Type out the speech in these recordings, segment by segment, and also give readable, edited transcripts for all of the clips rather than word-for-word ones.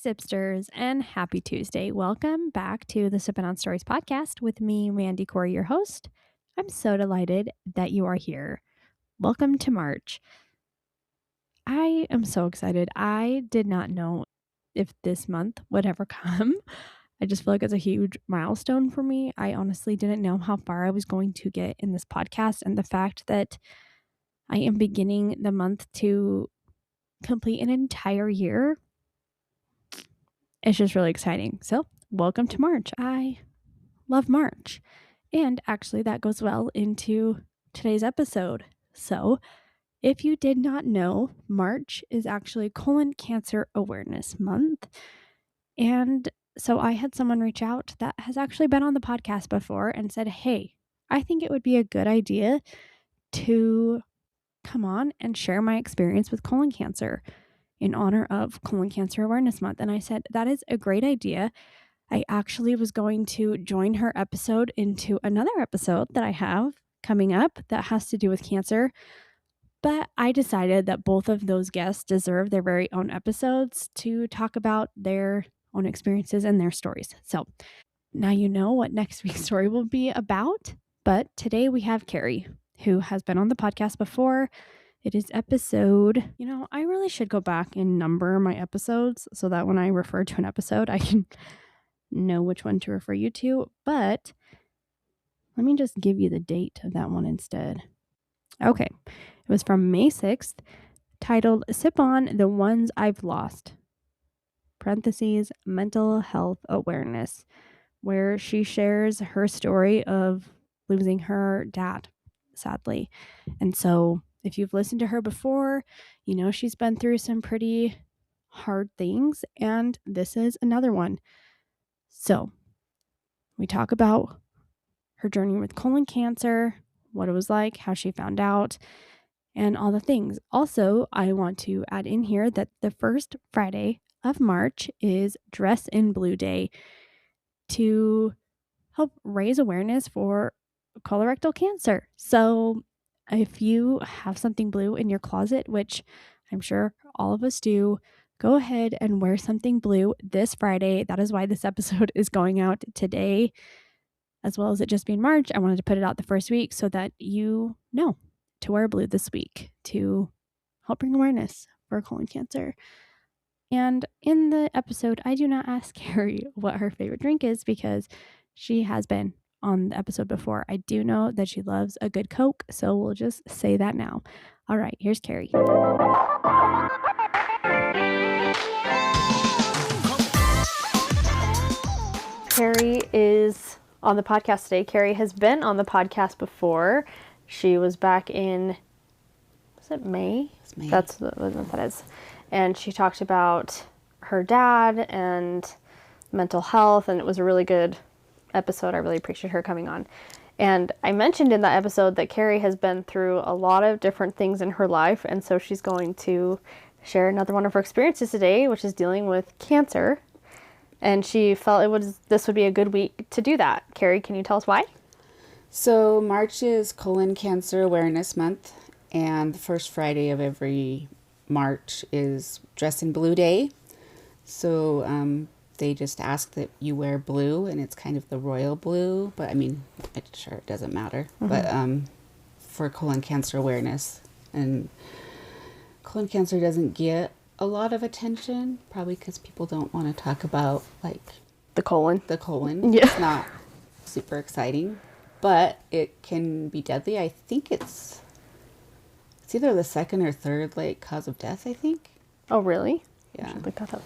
Sipsters, and happy Tuesday. Welcome back to the Sippin' on Stories podcast with me, Mandy Corey, your host. I'm so delighted that you are here. Welcome to March. I am so excited. I did not know if this month would ever come. I just feel like it's a huge milestone for me. I honestly didn't know how far I was going to get in this podcast, and the fact that I am beginning the month to complete an entire year, it's just really exciting. So, welcome to March. I love March. And actually, that goes well into today's episode. So, if you did not know, March is actually Colon Cancer Awareness Month. And so I had someone reach out that has actually been on the podcast before and said, hey, I think it would be a good idea to come on and share my experience with colon cancer in honor of Colon Cancer Awareness Month. And I said, that is a great idea. I actually was going to join her episode into another episode that I have coming up that has to do with cancer. But I decided that both of those guests deserve their very own episodes to talk about their own experiences and their stories. So now you know what next week's story will be about. But today we have Carey, who has been on the podcast before. It is episode, I really should go back and number my episodes so that when I refer to an episode, I can know which one to refer you to. But let me just give you the date of that one instead. Okay. It was from May 6th, titled Sip on the Ones I've Lost, parentheses, mental health awareness, where she shares her story of losing her dad, sadly. And so if you've listened to her before, you know she's been through some pretty hard things, and this is another one. So we talk about her journey with colon cancer, what it was like, how she found out, and all the things. Also, I want to add in here that the first Friday of March is Dress in Blue Day to help raise awareness for colorectal cancer. So if you have something blue in your closet, which I'm sure all of us do, go ahead and wear something blue this Friday. That is why this episode is going out today, as well as it just being March. I wanted to put it out the first week so that you know to wear blue this week to help bring awareness for colon cancer. And in the episode, I do not ask Carey what her favorite drink is because she has been on the episode before. I do know that she loves a good Coke, so we'll just say that now. All right, here's Carey. Carey is on the podcast today. Carey has been on the podcast before. She was back in, was it May? It's May. That's what that is. And she talked about her dad and mental health, and it was a really good episode. I really appreciate her coming on. And I mentioned in that episode that Carey has been through a lot of different things in her life, and so she's going to share another one of her experiences today, which is dealing with cancer. And she felt this would be a good week to do that. Carey, can you tell us why? So March is Colon Cancer Awareness Month, and the first Friday of every March is Dress in Blue Day. So they just ask that you wear blue, and it's kind of the royal blue, but I mean, sure, it doesn't matter. Mm-hmm. But for colon cancer awareness, and colon cancer doesn't get a lot of attention, probably because people don't want to talk about like the colon. Yeah. It's not super exciting, but it can be deadly. I think it's either the second or third cause of death, I think. Oh, really? Yeah. I should look that up.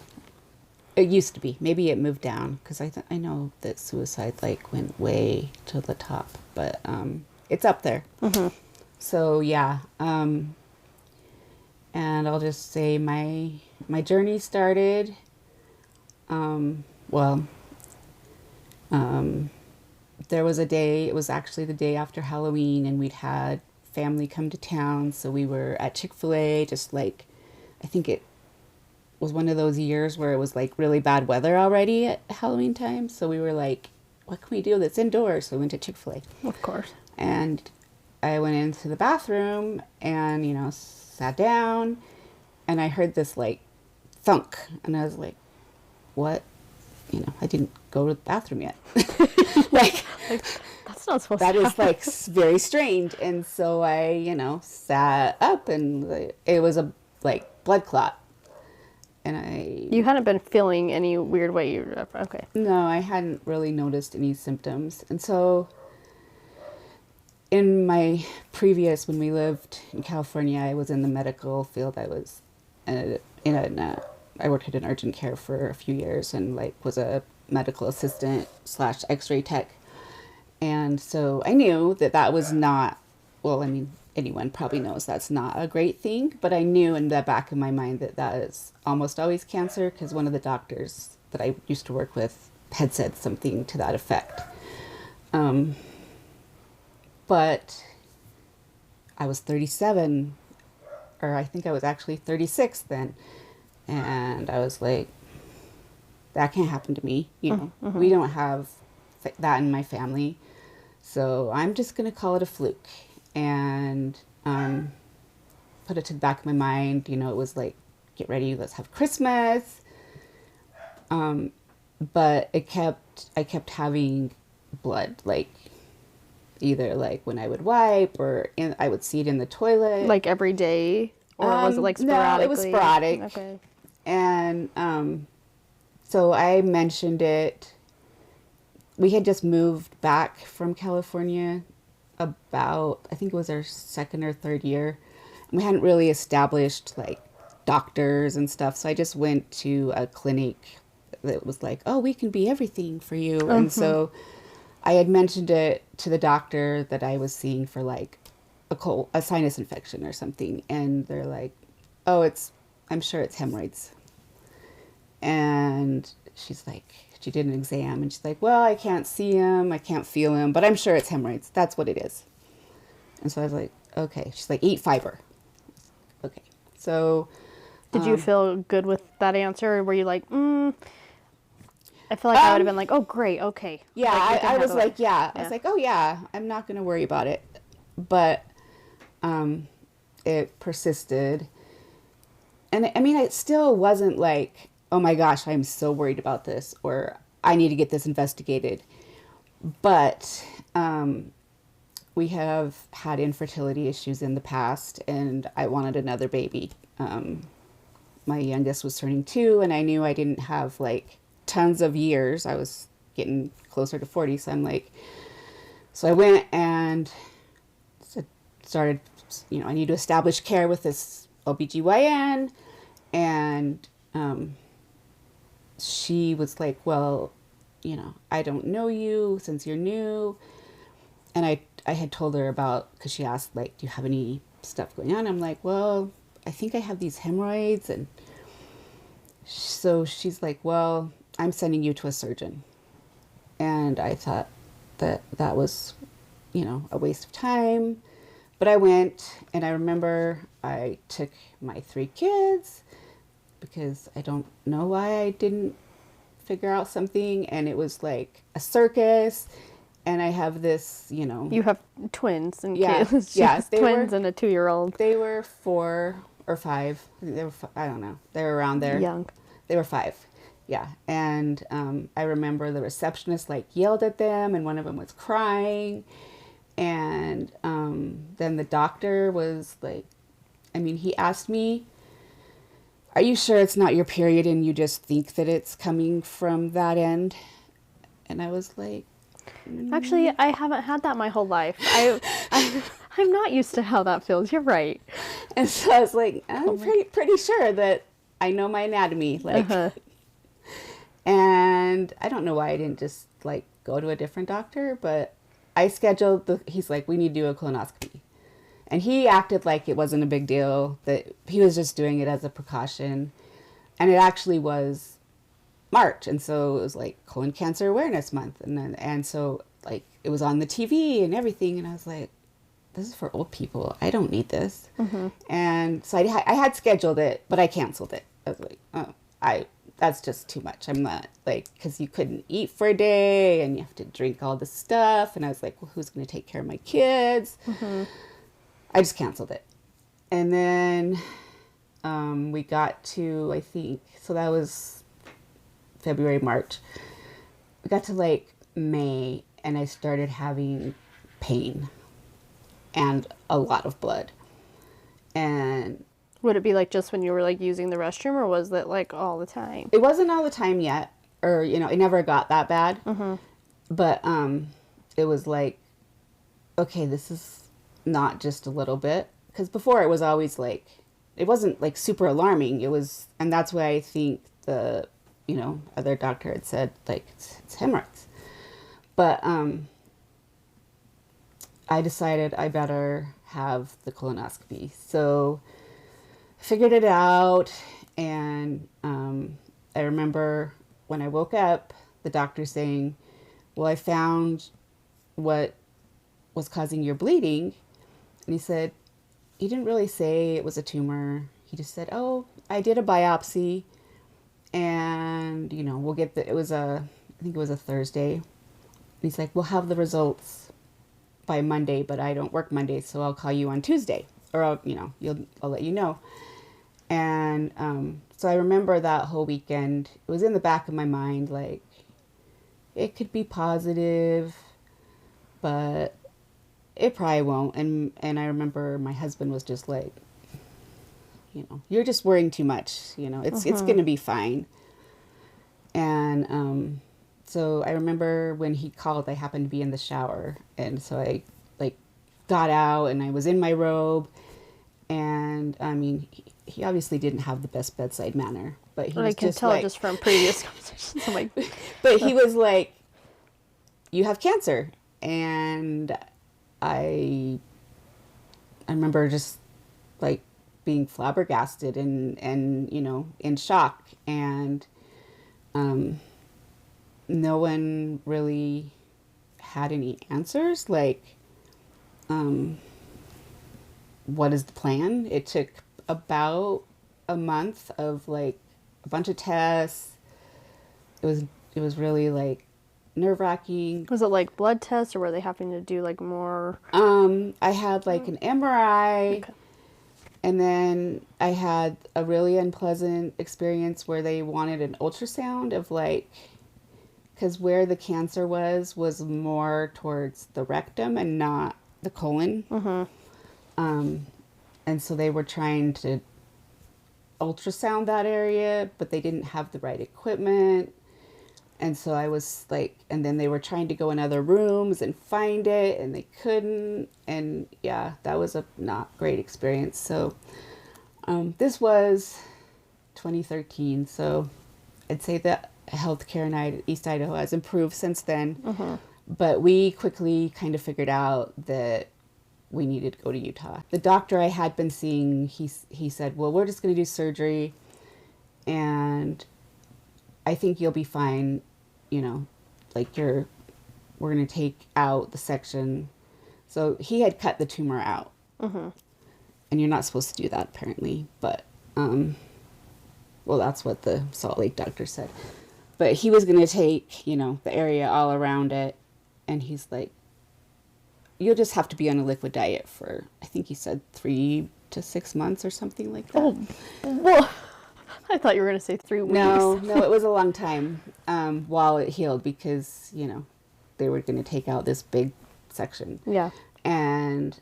It used to be. Maybe it moved down because I know that suicide went way to the top, but it's up there. Mm-hmm. So yeah, and I'll just say my journey started. There was a day. It was actually the day after Halloween, and we'd had family come to town, so we were at Chick-fil-A. I think it was one of those years where it was really bad weather already at Halloween time. So we were like, what can we do that's indoors? So we went to Chick-fil-A. Of course. And I went into the bathroom and, sat down, and I heard this thunk. And I was like, what? I didn't go to the bathroom yet. Like, Like, that's not supposed that to is happen. like very strange. And so I, sat up and it was a like blood clot. And You hadn't been feeling any weird way. Okay. no, I hadn't really noticed any symptoms. And so in my when we lived in California, I was in the medical field. I was I worked at an urgent care for a few years and like was a medical assistant / X-ray tech. And so I knew that that was not, well, I mean, anyone probably knows that's not a great thing, but I knew in the back of my mind that that is almost always cancer because one of the doctors that I used to work with had said something to that effect. But I was 37, or I think I was actually 36 then. And I was like, that can't happen to me. We don't have that in my family. So I'm just going to call it a fluke and put it to the back of my mind. It was like, get ready, let's have Christmas. But I kept having blood, like either like when I would wipe I would see it in the toilet. Like every day? Or was it like sporadically? No, it was sporadic. Okay. And so I mentioned it. We had just moved back from California about, I think it was our second or third year. And we hadn't really established like doctors and stuff. So I just went to a clinic that was like, oh, we can be everything for you. And so I had mentioned it to the doctor that I was seeing for like a sinus infection or something. And they're like, oh, I'm sure it's hemorrhoids. And she's like, she did an exam and she's like, well, I can't see him, I can't feel him, but I'm sure it's hemorrhoids. That's what it is. And so I was like, okay. She's like, eat fiber. Okay. So Did you feel good with that answer? Or were you like, I feel like I would have been like, oh, great, okay. Yeah, like, I was like, yeah. I was like, oh yeah, I'm not going to worry about it. But it persisted. And I mean, it still wasn't like, oh my gosh, I'm so worried about this, or I need to get this investigated. But we have had infertility issues in the past, and I wanted another baby. My youngest was turning 2, and I knew I didn't have like tons of years. I was getting closer to 40, so so I went and started, I need to establish care with this OBGYN, and she was like, well, I don't know you since you're new. And I had told her about, because she asked, like, do you have any stuff going on? I'm like, well, I think I have these hemorrhoids. And so she's like, well, I'm sending you to a surgeon. And I thought that was, a waste of time. But I went, and I remember I took my 3 kids because I don't know why I didn't figure out something. And it was like a circus. And I have this, You have twins and Yeah, kids. yeah, they twins were- and a 2-year-old. They were 4 or 5. I think they were, I don't know. They were around there. Young. They were 5. Yeah. And I remember the receptionist like yelled at them, and one of them was crying. And then the doctor was like, he asked me, are you sure it's not your period and you just think that it's coming from that end? And I was like, Actually, I haven't had that my whole life. I'm not used to how that feels. You're right. and so I was like, I'm pretty sure that I know my anatomy. Like, and I don't know why I didn't just like go to a different doctor, but I scheduled he's like, we need to do a colonoscopy. And he acted like it wasn't a big deal, that he was just doing it as a precaution. And it actually was March. And so it was like Colon Cancer Awareness Month. And so like it was on the TV and everything. And I was like, this is for old people. I don't need this. And so I had scheduled it, but I canceled it. I was like, oh, that's just too much. I'm not like, because you couldn't eat for a day and you have to drink all this stuff. And I was like, well, who's going to take care of my kids? I just canceled it. And then we got to, I think, so that was February, March. We got to like May and I started having pain and a lot of blood. And would it be like just when you were like using the restroom, or was that like all the time? it wasn't all the time yet, or it never got that bad. But it was like, okay, this is not just a little bit, because before it was always like, it wasn't like super alarming. It was, and that's why I think the other doctor had said like it's hemorrhoids. But I decided I better have the colonoscopy. So I figured it out, and I remember when I woke up, the doctor saying, well, I found what was causing your bleeding. And he said, he didn't really say it was a tumor. He just said, oh, I did a biopsy, and we'll get I think it was a Thursday. And he's like, we'll have the results by Monday, but I don't work Monday, so I'll call you on Tuesday, or I'll let you know. And so I remember that whole weekend. It was in the back of my mind, like, it could be positive, but it probably won't. And I remember my husband was just like, you're just worrying too much. It's going to be fine. And so I remember when he called, I happened to be in the shower. And so I like got out and I was in my robe. And I mean, he obviously didn't have the best bedside manner, but he was just like, I can tell just from previous conversations. I'm like, but he was like, you have cancer. And I remember just like being flabbergasted and in shock. And no one really had any answers. Like, what is the plan? It took about a month of like a bunch of tests. It was really like nerve-wracking. was it like blood tests, or were they having to do like more? I had like an MRI. Okay. And then I had a really unpleasant experience where they wanted an ultrasound of like, because where the cancer was more towards the rectum and not the colon. And so they were trying to ultrasound that area, but they didn't have the right equipment. And so I was like, and then they were trying to go in other rooms and find it, and they couldn't. And yeah, that was a not great experience. So this was 2013. So I'd say that healthcare in East Idaho has improved since then. But we quickly kind of figured out that we needed to go to Utah. The doctor I had been seeing, he said, well, we're just going to do surgery, and I think you'll be fine. Like we're going to take out the section. So he had cut the tumor out. And you're not supposed to do that apparently, but, well, that's what the Salt Lake doctor said. But he was going to take, the area all around it. And he's like, you'll just have to be on a liquid diet for, I think he said 3 to 6 months or something like that. Oh, well, I thought you were going to say 3 weeks. No, it was a long time while it healed, because, they were going to take out this big section. Yeah. And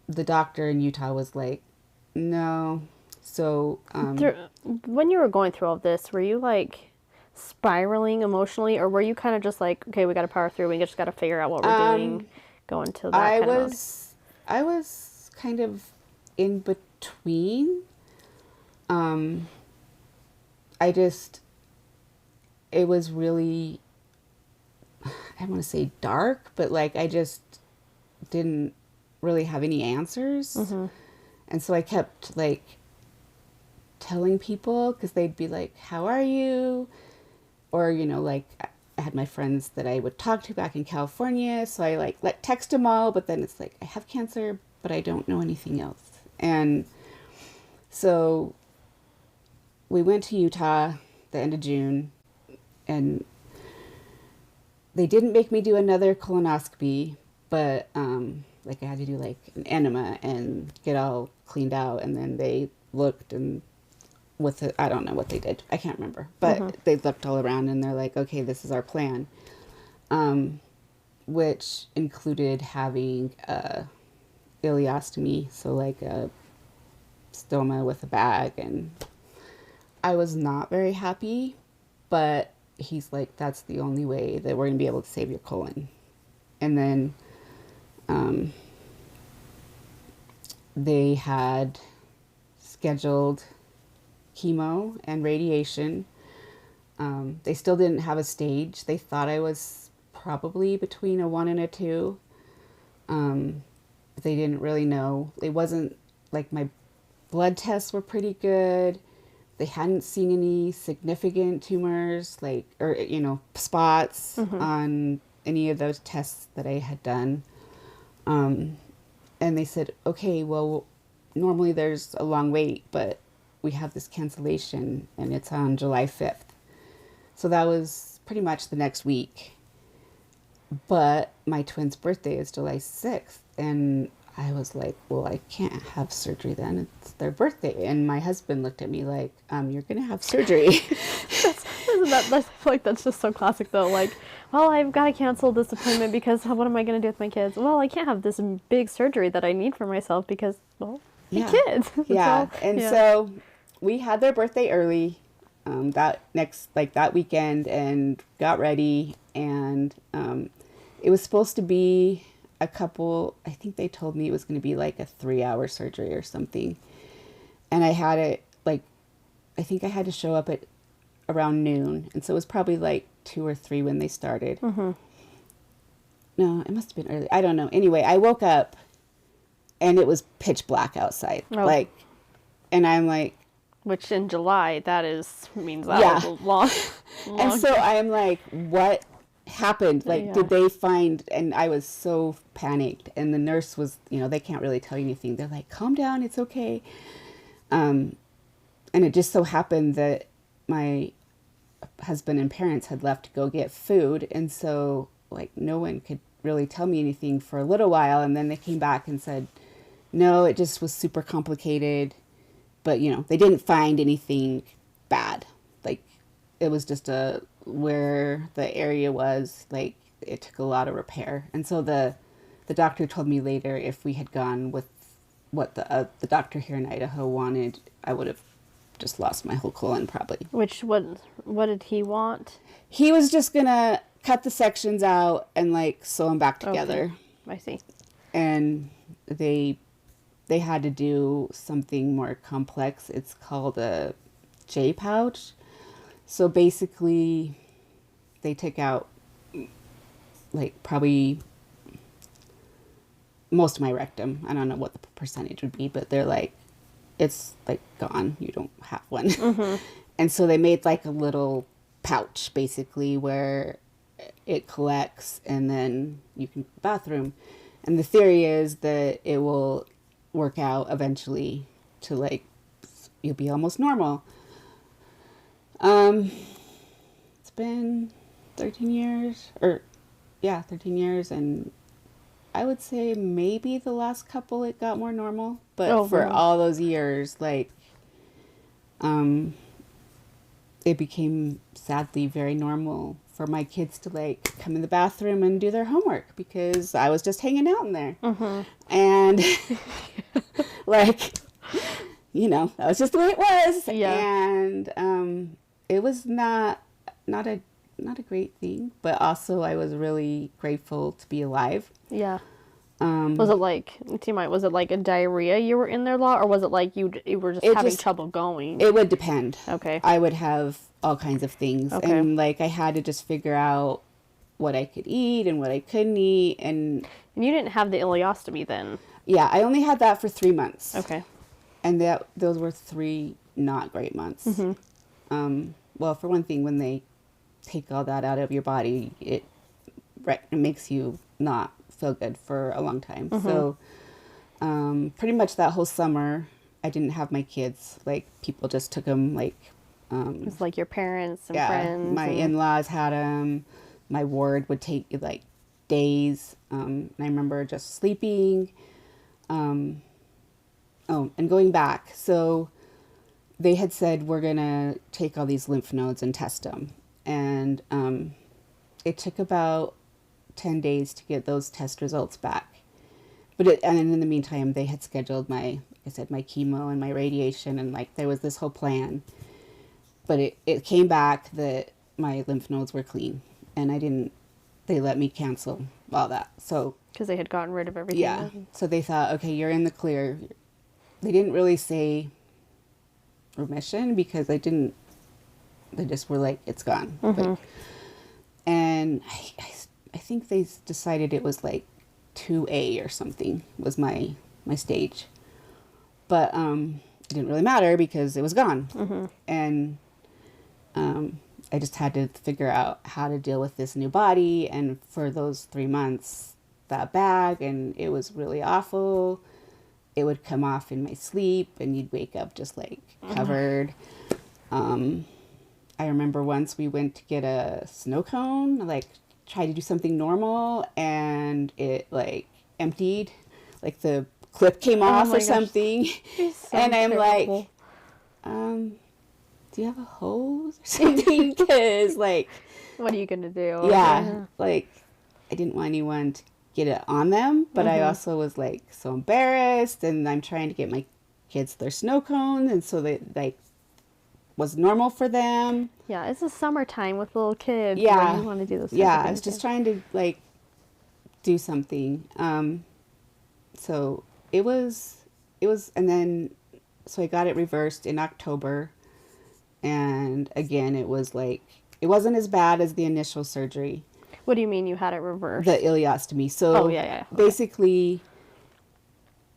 the doctor in Utah was like, no. So when you were going through all this, were you like spiraling emotionally, or were you kind of just like, okay, we got to power through, we just got to figure out what we're doing, going to that I kind of mode? I was kind of in between. It was really, I don't want to say dark, but like I just didn't really have any answers. And so I kept like telling people, because they'd be like, how are you? Or, like I had my friends that I would talk to back in California. So I like text them all, but then it's like, I have cancer, but I don't know anything else. And so we went to Utah the end of June, and they didn't make me do another colonoscopy, but like I had to do like an enema and get all cleaned out. And then they looked, and, they were like, no, so, they didn't make me do another colonoscopy, but like I had to do like an enema and get all cleaned out. And then they looked, and they were like, no, so, they with it. I don't know what they did. I can't remember. But they looked all around and they're like, okay, this is our plan. Which included having a ileostomy, so like a stoma with a bag. And I was not very happy, but he's like, that's the only way that we're going to be able to save your colon. And then they had scheduled chemo and radiation. They still didn't have a stage. They thought I was probably between a 1 and a 2. They didn't really know. It wasn't like my blood tests were pretty good. They hadn't seen any significant tumors, like, or, you know, spots on any of those tests that I had done. And they said, okay, well, normally there's a long wait, but we have this cancellation and it's on July 5th. So that was pretty much the next week. But my twin's birthday is July 6th. And I was like, well, I can't have surgery then. It's their birthday. And my husband looked at me like, you're going to have surgery. I feel like that's just so classic though. Like, well, I've got to cancel this appointment because what am I going to do with my kids? Well, I can't have this big surgery that I need for myself because, well, my kids. Yeah. So we had their birthday early that weekend and got ready. And it was supposed to be I think they told me it was going to be like a 3-hour surgery or something. And I had it I think I had to show up at around noon. And so it was probably like 2 or 3 when they started. No, it must have been early. I don't know. Anyway, I woke up and it was pitch black outside. Oh. And I'm like, which in July, means that was a long. And so I'm like, what happened? Like, did they find, and I was so panicked. And the nurse was, they can't really tell you anything. They're like, calm down, it's okay. And it just so happened that my husband and parents had left to go get food. And so, like, no one could really tell me anything for a little while. And then they came back and said, no, it just was super complicated. But, they didn't find anything bad. Like, it was just where the area was, like, it took a lot of repair. And so the doctor told me later if we had gone with what the doctor here in Idaho wanted, I would have just lost my whole colon probably. What did he want? He was just going to cut the sections out and, like, sew them back together. Okay. I see. And they had to do something more complex. It's called a J pouch. So basically, they took out, like, probably most of my rectum. I don't know what the percentage would be, but they're like, it's, like, gone. You don't have one. And so they made, like, a little pouch, basically, where it collects, and then you can go to the bathroom. And the theory is that it will work out eventually to, like, you'll be almost normal. It's been 13 years, 13 years, and I would say maybe the last couple it got more normal, but for all those years, like, it became sadly very normal for my kids to, like, come in the bathroom and do their homework because I was just hanging out in there. And like, that was just the way it was. And it was not a great thing, but also I was really grateful to be alive. Yeah. Was it like, was it like a diarrhea you were in there a lot, or was it like you were just having trouble going? It would depend. Okay. I would have all kinds of things. Okay. And, like, I had to just figure out what I could eat and what I couldn't eat. And you didn't have the ileostomy then? Yeah, I only had that for 3 months. Okay. And those were 3 not great months. Well, for one thing, when they take all that out of your body, it makes you not feel good for a long time. So pretty much that whole summer, I didn't have my kids. Like, people just took them, like... it was like your parents and friends. My in-laws had them. My ward would take, like, days. And I remember just sleeping. And going back. So they had said, we're going to take all these lymph nodes and test them. And it took about 10 days to get those test results back. And in the meantime, they had scheduled my chemo and my radiation, and like there was this whole plan. But it came back that my lymph nodes were clean, and they let me cancel all that. So because they had gotten rid of everything. Yeah. So they thought, okay, you're in the clear. They didn't really say remission because they just were like, it's gone. But, and I think they decided it was like 2A or something was my stage. But it didn't really matter because it was gone. And I just had to figure out how to deal with this new body. And for those 3 months, that bag, and it was really awful. It would come off in my sleep, and you'd wake up just like covered. I remember once we went to get a snow cone, like tried to do something normal, and it like emptied, like the clip came off or something. And I'm terrible. Like, do you have a hose or something? Because like, what are you gonna do? Yeah, like I didn't want anyone to get it on them, but I also was like so embarrassed, and I'm trying to get my kids their snow cones, and so they like was normal for them. Yeah, it's the summertime with little kids. Yeah, you want to do those. Yeah, I was just trying to like do something. So it was, and then so I got it reversed in October, and again it was like it wasn't as bad as the initial surgery. What do you mean you had it reversed? The ileostomy. So Okay. Basically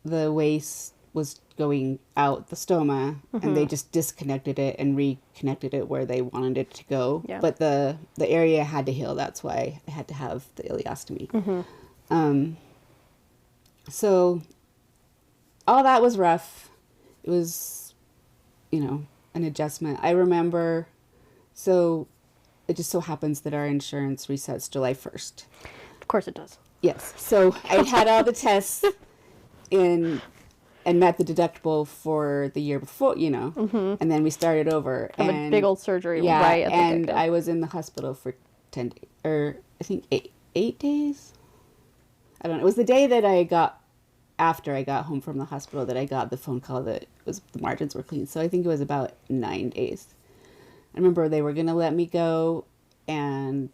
the waste was going out the stoma, and they just disconnected it and reconnected it where they wanted it to go. Yeah. But the area had to heal. That's why I had to have the ileostomy. So all that was rough. It was, an adjustment. I remember, so it just so happens that our insurance resets July 1st. Of course it does. Yes. So I had all the tests in and met the deductible for the year before, and then we started over. Have a big old surgery yeah, right at the and get-go. I was in the hospital for 10 days, or I think 8 days. I don't know. It was the day that after I got home from the hospital, that I got the phone call that the margins were clean. So I think it was about 9 days. I remember they were going to let me go, and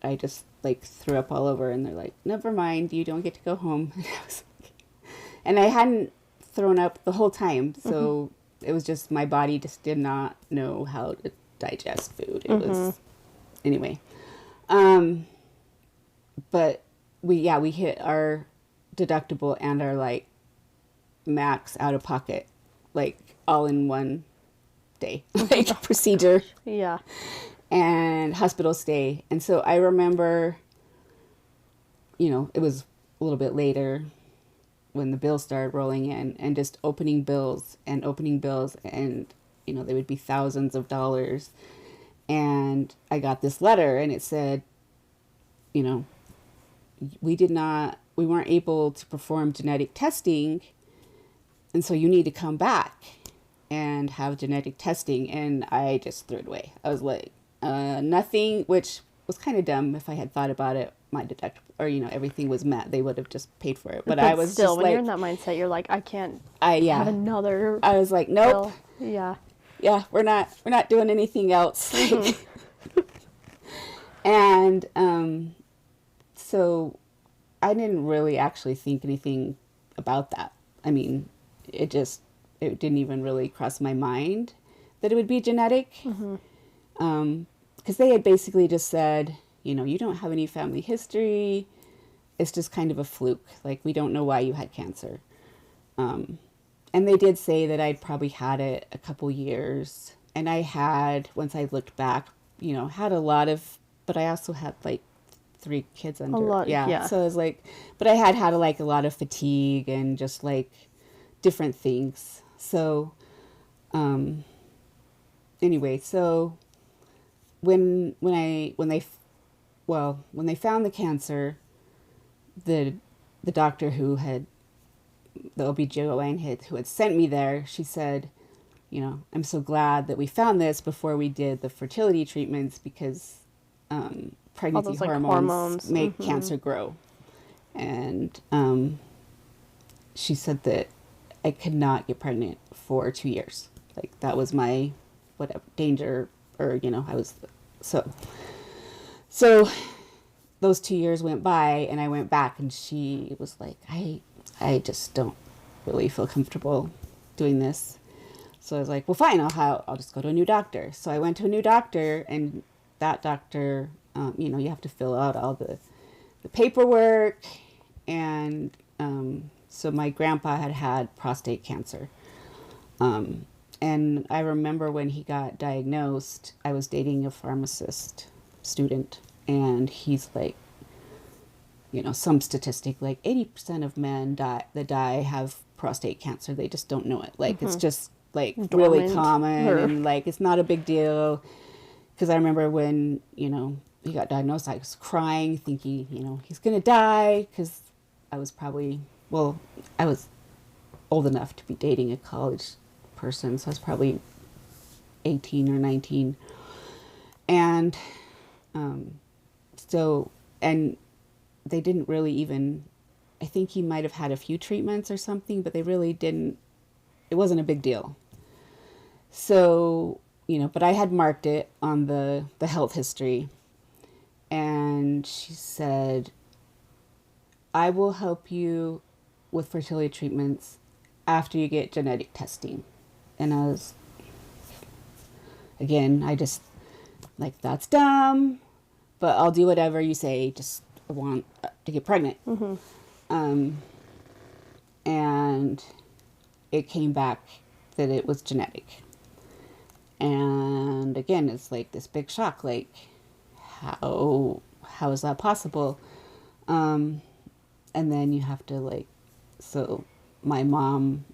I just like threw up all over, and they're like, never mind, you don't get to go home. And I was like, and I hadn't thrown up the whole time. So it was just, my body just did not know how to digest food. It was, anyway. But we hit our deductible and our like max out of pocket, like all in one day, like procedure. Yeah. And hospital stay. And so I remember, it was a little bit later when the bills started rolling in, and just opening bills, and they would be thousands of dollars. And I got this letter, and it said, we weren't able to perform genetic testing, and so you need to come back and have genetic testing. And I just threw it away. I was like, nothing, which was kind of dumb. If I had thought about it, my deductible, or everything was met, they would have just paid for it. But I was still, just when like, you're in that mindset, you're like, I can't have another. I was like, nope. Bill. Yeah, we're not doing anything else. And so I didn't really actually think anything about that. I mean, it didn't even really cross my mind that it would be genetic. Because they had basically just said, you don't have any family history. It's just kind of a fluke. Like, we don't know why you had cancer. And they did say that I'd probably had it a couple years. And I had, once I looked back, had a lot of, but I also had like 3 kids under. A lot, yeah. So I was like, but I had like a lot of fatigue and just like different things. So, anyway, so when they found the cancer, the doctor the OB/GYN who had sent me there, she said, I'm so glad that we found this before we did the fertility treatments, because pregnancy those, like, hormones make mm-hmm. cancer grow. And she said that I could not get pregnant for 2 years. Like, that was my whatever danger, or I was so those 2 years went by, and I went back, and she was like, I just don't really feel comfortable doing this. So I was like, well, fine, I'll just go to a new doctor. So I went to a new doctor, and that doctor, you have to fill out all the paperwork. And so my grandpa had prostate cancer. And I remember when he got diagnosed, I was dating a pharmacist student, and he's like, some statistic, like 80% of men that die have prostate cancer. They just don't know it. Like, it's just like really common, and like, it's not a big deal. Because I remember when, he got diagnosed, I was crying, thinking, he's going to die, because I was I was old enough to be dating a college person, so I was probably 18 or 19. And and they didn't really even, I think he might have had a few treatments or something, but they really didn't, it wasn't a big deal. So, but I had marked it on the health history, and she said, I will help you with fertility treatments after you get genetic testing. And I just, like, that's dumb, but I'll do whatever you say. Just, I want to get pregnant. Mm-hmm. And it came back that it was genetic. And again, it's like this big shock, like, how is that possible? And then you have to, like, so my mom,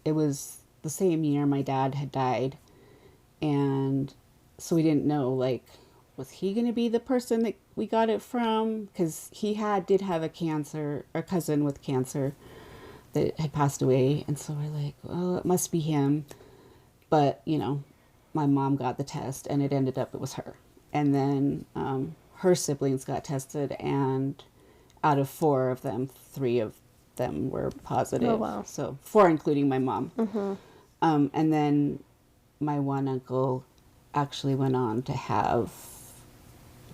it was the same year my dad had died. And so we didn't know, like, was he going to be the person that we got it from? Because he did have a cousin with cancer that had passed away. And so we're like, well, it must be him. But, my mom got the test, and it ended up it was her. And then her siblings got tested, and out of 4 of them, 3 of them were positive. Oh, wow. So 4, including my mom. Mm-hmm. And then my one uncle actually went on to have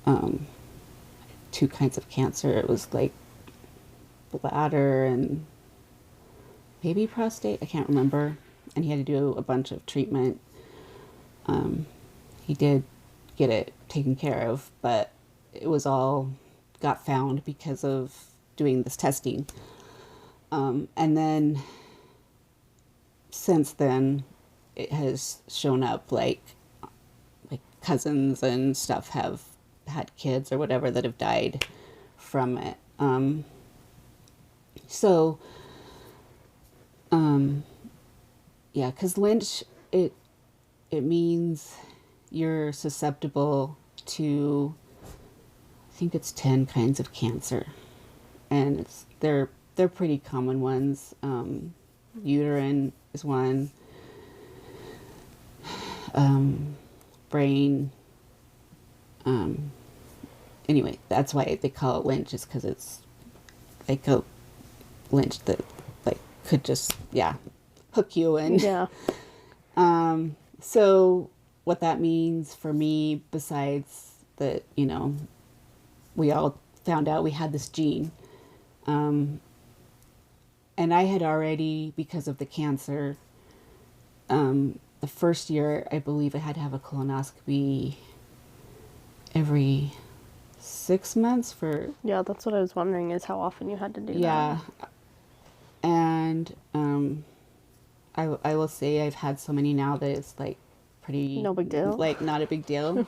2 kinds of cancer. It was like bladder and maybe prostate. I can't remember. And he had to do a bunch of treatment. He did get it taken care of, but it was all got found because of doing this testing. And then since then, it has shown up, like cousins and stuff have had kids or whatever that have died from it. Yeah, because Lynch, it means you're susceptible to, I think it's 10 kinds of cancer, and they're pretty common ones. Uterine is one. Brain. Anyway, that's why they call it Lynch, is because it's like a Lynch that, like, could just hook you in. Yeah. So what that means for me, besides that, we all found out we had this gene. And I had already, because of the cancer, the first year, I believe I had to have a colonoscopy every 6 months for... Yeah, that's what I was wondering, is how often you had to do that. Yeah. And I will say I've had so many now that it's, like, pretty... No big deal. Like, not a big deal.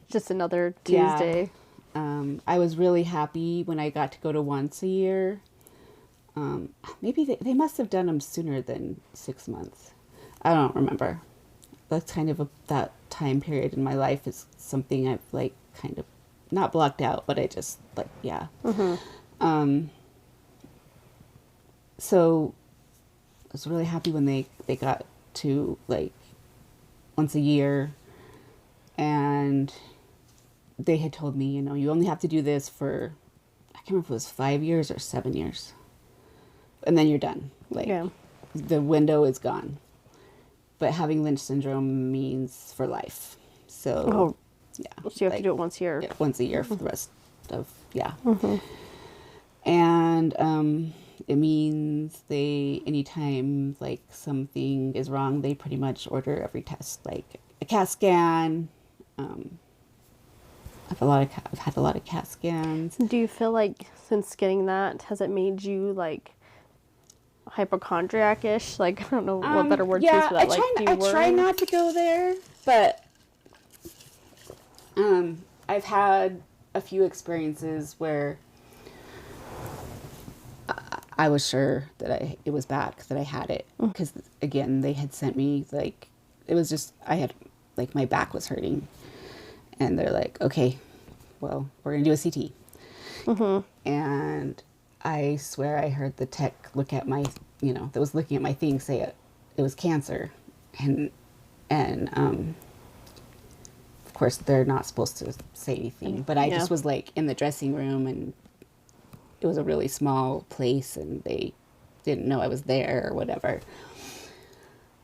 Just another Tuesday. Yeah. I was really happy when I got to go to once a year. Maybe they must have done them sooner than 6 months. I don't remember. That's kind of that time period in my life is something I've, like, kind of not blocked out, but I just, like, yeah. Mm-hmm. So I was really happy when they got to like once a year, and they had told me, you only have to do this for, I can't remember if it was 5 years or 7 years, and then you're done. Like, the window is gone. But having Lynch syndrome means for life. So, yeah. So you have to do it once a year. Yeah, once a year for the rest of, And it means anytime like something is wrong, they pretty much order every test, like a CAT scan. I've had a lot of CAT scans. Do you feel like since getting that, has it made you like hypochondriac-ish? Like, I don't know what better word to use for that. I try not to go there, but I've had a few experiences where I was sure that it was bad, that I had it. Because, again, they had sent me, like, it was just, my back was hurting. And they're like, okay, well, we're going to do a CT. And I swear I heard the tech look at my, that was looking at my thing, say it was cancer. And of course, they're not supposed to say anything. But I just was, like, in the dressing room, and it was a really small place, and they didn't know I was there or whatever.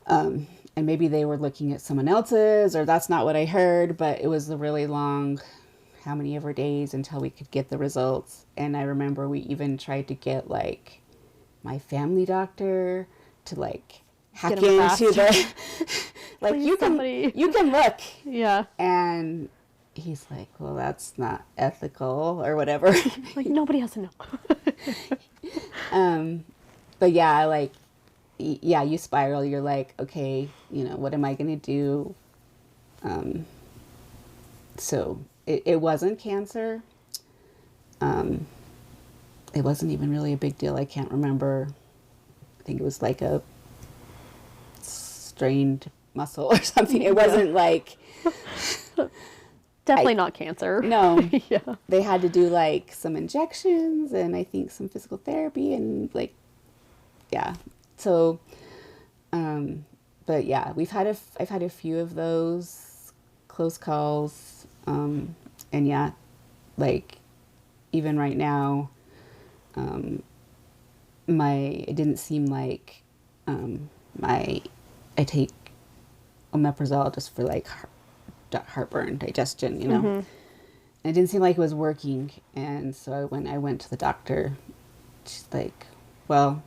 And maybe they were looking at someone else's, or that's not what I heard, but it was a really long, how many ever days until we could get the results. And I remember we even tried to get, like, my family doctor to, like, hack into the, like, Please, you can look. Yeah. And he's like, well, that's not ethical or whatever. Like, nobody has to know. But yeah, like, yeah, you spiral. You're like, okay, what am I going to do? So it wasn't cancer. It wasn't even really a big deal. I can't remember. I think it was like a strained muscle or something. It wasn't like... Definitely not cancer. No. Yeah. They had to do like some injections and I think some physical therapy and like, yeah. So, but yeah, I've had a few of those close calls. And yeah, like even right now, it didn't seem like, I take omeprazole just for like heartburn, digestion, And it didn't seem like it was working. And so when I went to the doctor, she's like, well,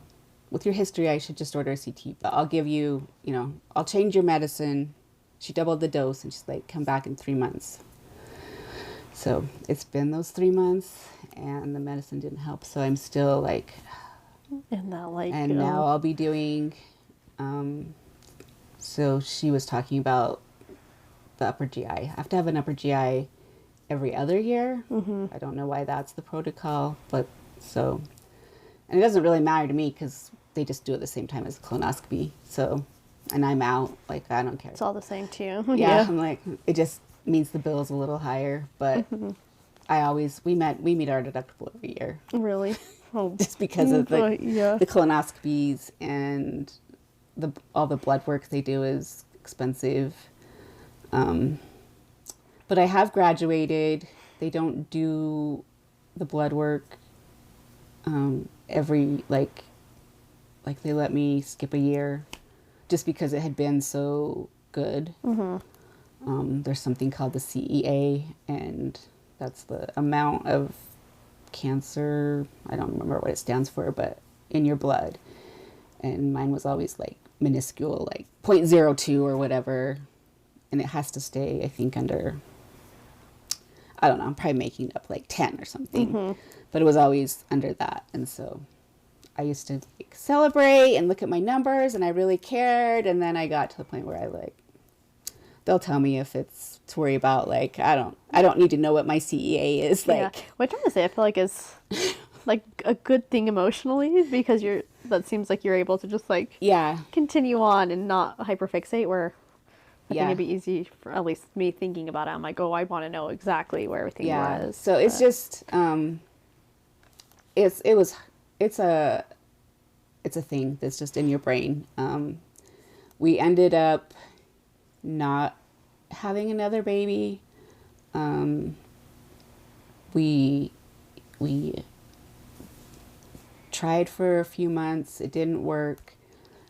with your history, I should just order a CT, but I'll give you, I'll change your medicine. She doubled the dose and she's like, come back in 3 months. So it's been those 3 months and the medicine didn't help. So I'm still like, and now I'll be doing, so she was talking about the upper GI. I have to have an upper GI every other year. I don't know why that's the protocol, but so, and it doesn't really matter to me because they just do it at the same time as colonoscopy. So, and I'm out, like, I don't care. It's all the same too. Yeah, I'm like, it just means the bill's a little higher, but we meet our deductible every year. Really? Oh. Just because of the colonoscopies and all the blood work they do is expensive. But I have graduated. They don't do the blood work every, like they let me skip a year just because it had been so good. There's something called the CEA, and that's the amount of cancer, I don't remember what it stands for, but in your blood. And mine was always like minuscule, like 0.02 or whatever. And it has to stay, I think, under, I don't know, I'm probably making up like 10 or something. But it was always under that. And so I used to like celebrate and look at my numbers and I really cared. And then I got to the point where they'll tell me if it's to worry about, like, I don't need to know what my CEA is. Like, yeah. What I'm trying to say, I feel like is like a good thing emotionally because that seems like you're able to just like continue on and not hyperfixate where I think it'd be easy for at least me thinking about it. I'm like, oh, I want to know exactly where everything was. So it's just, it's a thing that's just in your brain. we ended up not having another baby. We tried for a few months. It didn't work.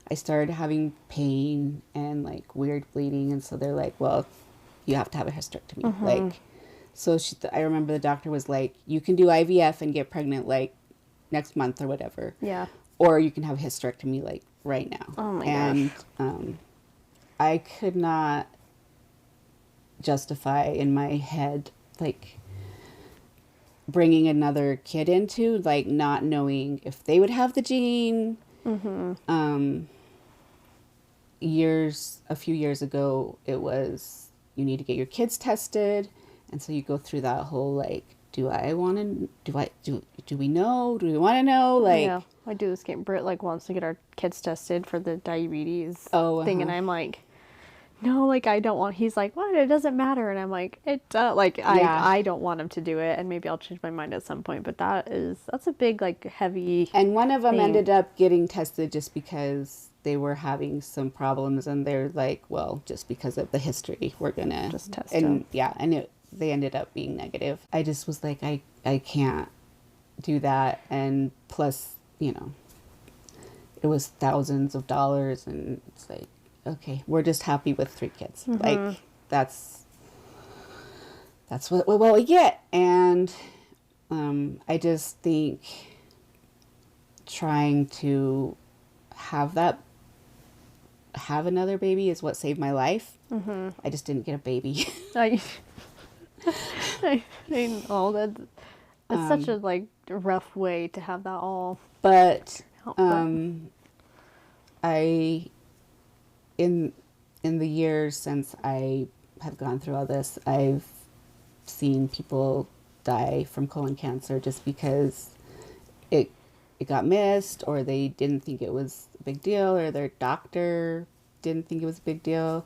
I started having pain and like weird bleeding, and so they're like, well, you have to have a hysterectomy. Like, so I remember the doctor was like, you can do IVF and get pregnant like next month or whatever. Yeah. Or you can have a hysterectomy like right now. Oh my and gosh. I could not justify in my head like bringing another kid into, like, not knowing if they would have the gene. A few years ago, it was you need to get your kids tested, and so you go through that whole like, do we know, do we want to know, like, Yeah, I do this game. Britt like wants to get our kids tested for the diabetes thing, and I'm like, no, like I don't want. He's like, what? It doesn't matter, and I'm like, it does. Like I don't want him to do it, and maybe I'll change my mind at some point. But that's a big like heavy. And one of them ended up getting tested just because they were having some problems, and they're like, well, just because of the history, we're gonna just test them. Yeah, and they ended up being negative. I just was like, I can't do that, and plus, you know, it was thousands of dollars, and it's like, okay, we're just happy with 3 kids. Like, that's what we get. And I just think trying to have another baby is what saved my life. I just didn't get a baby. I know that it's such a like rough way to have that all. But I in the years since I have gone through all this, I've seen people die from colon cancer just because it got missed, or they didn't think it was a big deal, or their doctor didn't think it was a big deal.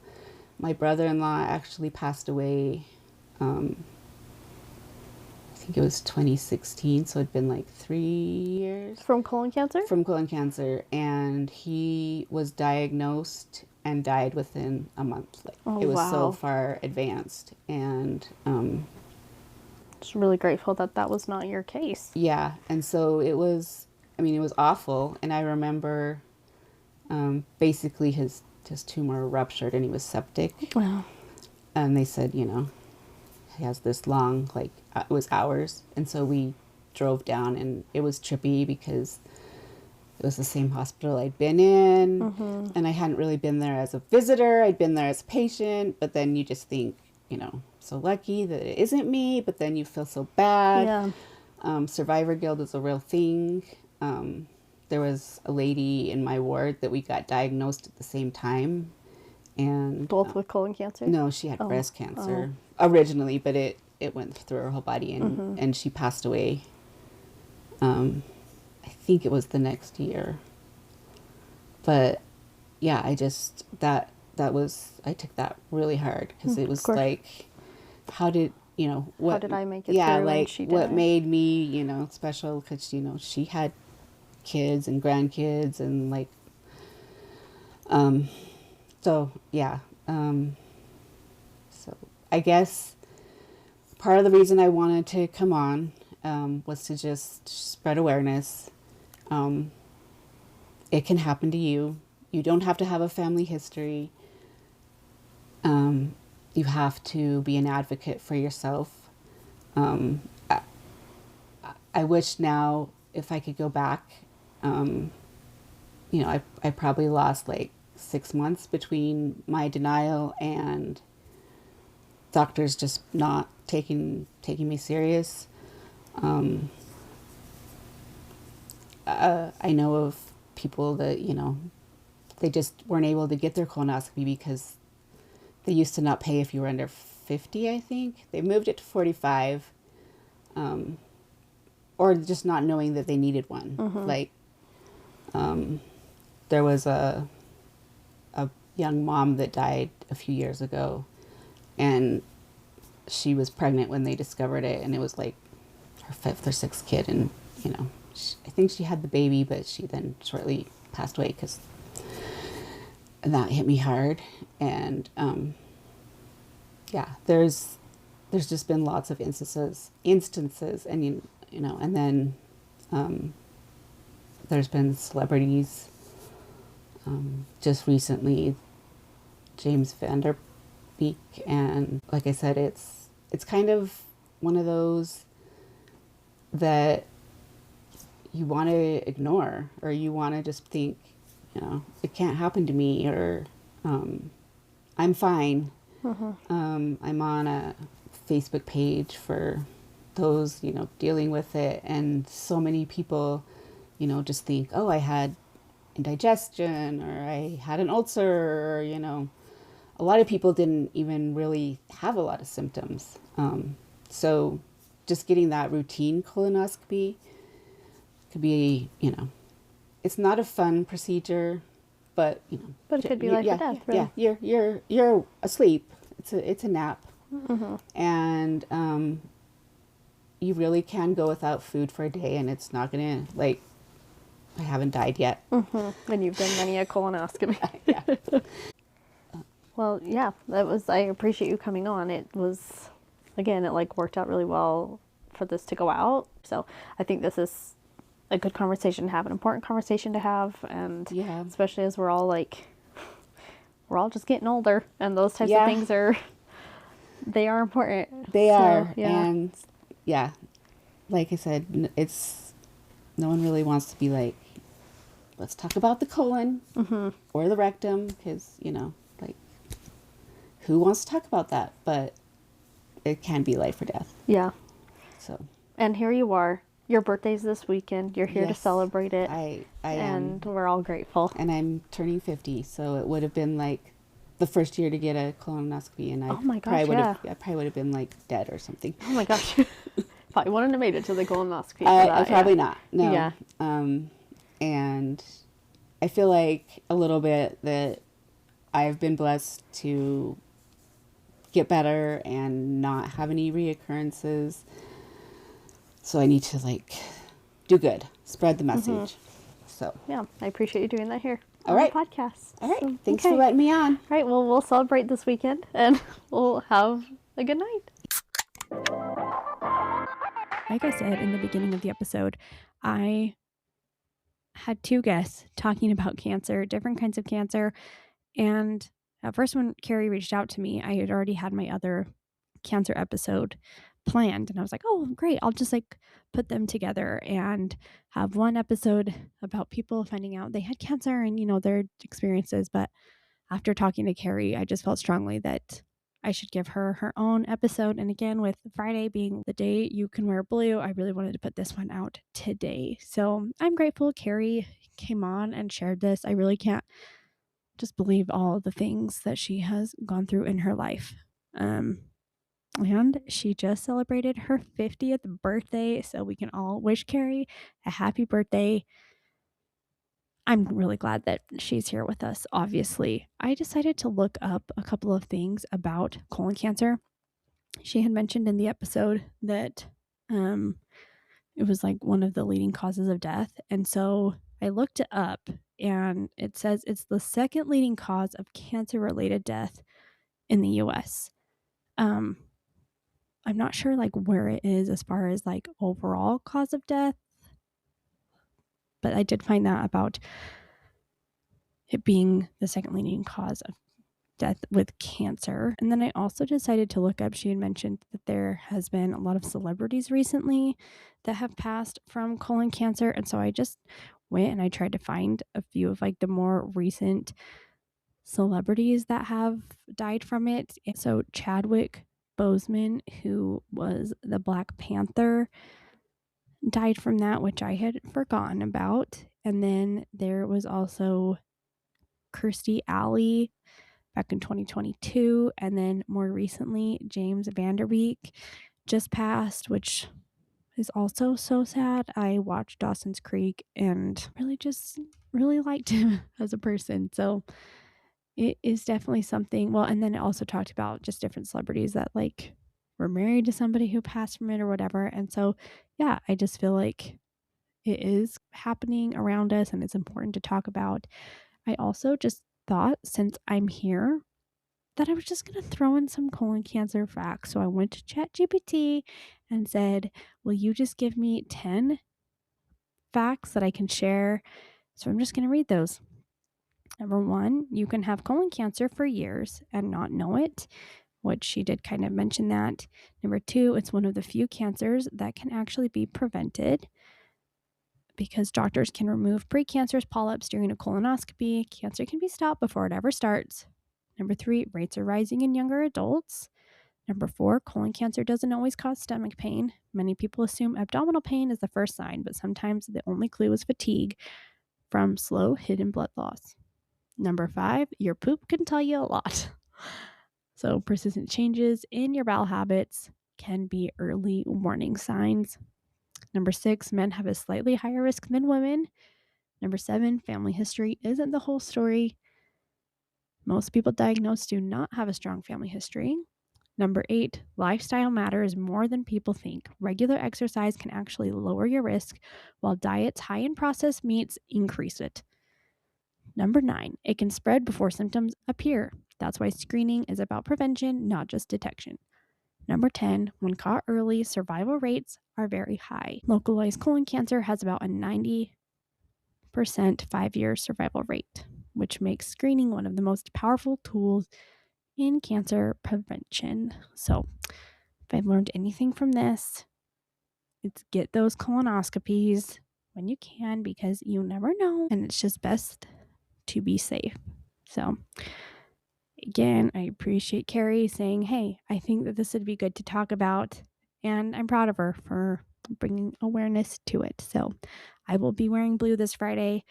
My brother-in-law actually passed away, I think it was 2016, so it'd been like 3 years. From colon cancer? From colon cancer, and he was diagnosed and died within a month. Like, it was so far advanced, and just really grateful that was not your case. Yeah, and so it was awful, and I remember basically his tumor ruptured and he was septic. Wow. And they said, you know, he has this long, like, it was hours, and so we drove down, and it was trippy because it was the same hospital I'd been in, and I hadn't really been there as a visitor. I'd been there as a patient, but then you just think, you know, so lucky that it isn't me, but then you feel so bad. Yeah. Survivor guilt is a real thing. There was a lady in my ward that we got diagnosed at the same time, and both with colon cancer? No, she had breast cancer originally, but it went through her whole body, and she passed away. I think it was the next year. But yeah, I just I took that really hard, because it was like, how did I make it through, like, she did what made me, you know, special, because, you know, she had kids and grandkids, and like, so yeah, so I guess part of the reason I wanted to come on was to just spread awareness. It can happen to you. You don't have to have a family history. You have to be an advocate for yourself. I wish now, if I could go back, you know, I probably lost like 6 months between my denial and doctors just not taking me serious. I know of people that, you know, they just weren't able to get their colonoscopy because they used to not pay if you were under 50, I think. They moved it to 45, or just not knowing that they needed one. Like, there was a young mom that died a few years ago, and she was pregnant when they discovered it, and it was like her 5th or 6th kid, and, you know, I think she had the baby, but she then shortly passed away because that hit me hard. And yeah, there's just been lots of instances, and you know, and then there's been celebrities. Just recently, James Van Beek, and like I said, it's kind of one of those that you want to ignore, or you want to just think, you know, it can't happen to me, or I'm fine. I'm on a Facebook page for those, you know, dealing with it, and so many people, you know, just think, oh, I had indigestion, or I had an ulcer, or, you know, a lot of people didn't even really have a lot of symptoms. So just getting that routine colonoscopy could be, you know, it's not a fun procedure, but you know, But it could be life or death, really. Yeah, you're asleep. It's a nap, and you really can go without food for a day, and it's not gonna, like, I haven't died yet. And you've done many a colonoscopy. Yeah. Well, yeah, I appreciate you coming on. It was, again, it like worked out really well for this to go out. So I think this is a good conversation to have, an important conversation to have. And Yeah. especially as we're all just getting older, and those types Yeah. of things they are important. They are. Yeah. And yeah, like I said, no one really wants to be like, let's talk about the colon or the rectum, because, you know, like, who wants to talk about that? But it can be life or death. Yeah. So. And here you are. Your birthday's this weekend. You're here to Yes, celebrate it. I and am. we're all grateful. And I'm turning 50, so it would have been like the first year to get a colonoscopy, and I Oh my gosh, I probably would have been like dead or something. Oh my gosh. Probably wouldn't have made it to the colonoscopy for that. Probably not. No. Yeah. And I feel like a little bit that I've been blessed to get better and not have any reoccurrences. So I need to, like, do good, spread the message. So. Yeah, I appreciate you doing that here All on right. the podcast. All right. So, Thanks okay. for letting me on. All right. Well, we'll celebrate this weekend, and we'll have a good night. Like I said in the beginning of the episode, I had two guests talking about cancer, different kinds of cancer. And at first, when Carey reached out to me, I had already had my other cancer episode planned. And I was like, oh, great. I'll just like put them together and have one episode about people finding out they had cancer and, you know, their experiences. But after talking to Carey, I just felt strongly that I should give her her own episode. And again, with Friday being the day you can wear blue, I really wanted to put this one out today. So I'm grateful Carey came on and shared this. I really can't just believe all the things that she has gone through in her life. And she just celebrated her 50th birthday. So we can all wish Carey a happy birthday. I'm really glad that she's here with us, obviously. I decided to look up a couple of things about colon cancer. She had mentioned in the episode that it was like one of the leading causes of death. And so I looked it up, and it says it's the second leading cause of cancer-related death in the US. I'm not sure like where it is as far as like overall cause of death, but I did find that about it being the second leading cause of death with cancer. And then I also decided to look up, she had mentioned that there has been a lot of celebrities recently that have passed from colon cancer. And so I just went and I tried to find a few of like the more recent celebrities that have died from it. And so Chadwick Boseman, who was the Black Panther, died from that, which I had forgotten about. And then there was also Kirstie Alley back in 2022. And then more recently, James Van Der Beek just passed, which is also so sad. I watched Dawson's Creek and really liked him as a person. So it is definitely something. Well, and then it also talked about just different celebrities that like were married to somebody who passed from it or whatever. And so, yeah, I just feel like it is happening around us and it's important to talk about. I also just thought, since I'm here, that I was just going to throw in some colon cancer facts. So I went to ChatGPT and said, will you just give me 10 facts that I can share? So I'm just going to read those. Number 1, you can have colon cancer for years and not know it, which she did kind of mention that. Number 2, it's one of the few cancers that can actually be prevented because doctors can remove precancerous polyps during a colonoscopy. Cancer can be stopped before it ever starts. Number 3, rates are rising in younger adults. Number 4, colon cancer doesn't always cause stomach pain. Many people assume abdominal pain is the first sign, but sometimes the only clue is fatigue from slow hidden blood loss. Number 5, your poop can tell you a lot. So persistent changes in your bowel habits can be early warning signs. Number 6, men have a slightly higher risk than women. Number 7, family history isn't the whole story. Most people diagnosed do not have a strong family history. Number 8, lifestyle matters more than people think. Regular exercise can actually lower your risk, while diets high in processed meats increase it. Number 9, it can spread before symptoms appear. That's why screening is about prevention, not just detection. Number 10, when caught early, survival rates are very high. Localized colon cancer has about a 90% 5-year survival rate, which makes screening one of the most powerful tools in cancer prevention. So, if I've learned anything from this, it's get those colonoscopies when you can, because you never know, and it's just best to be safe. So, again, I appreciate Carey saying, hey, I think that this would be good to talk about, and I'm proud of her for bringing awareness to it. So, I will be wearing blue this Friday.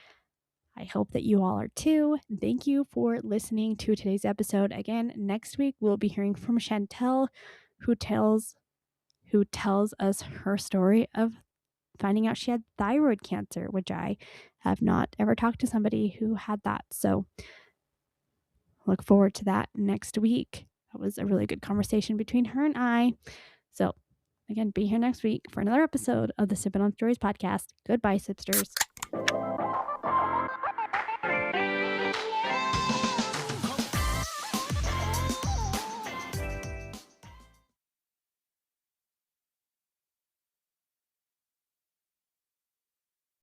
I hope that you all are too. Thank you for listening to today's episode. Again, next week we'll be hearing from Chantel, who tells us her story of finding out she had thyroid cancer, which I have not ever talked to somebody who had that. So look forward to that next week. That was a really good conversation between her and I. So again, be here next week for another episode of the Sippin' on Stories podcast. Goodbye, Sipsters.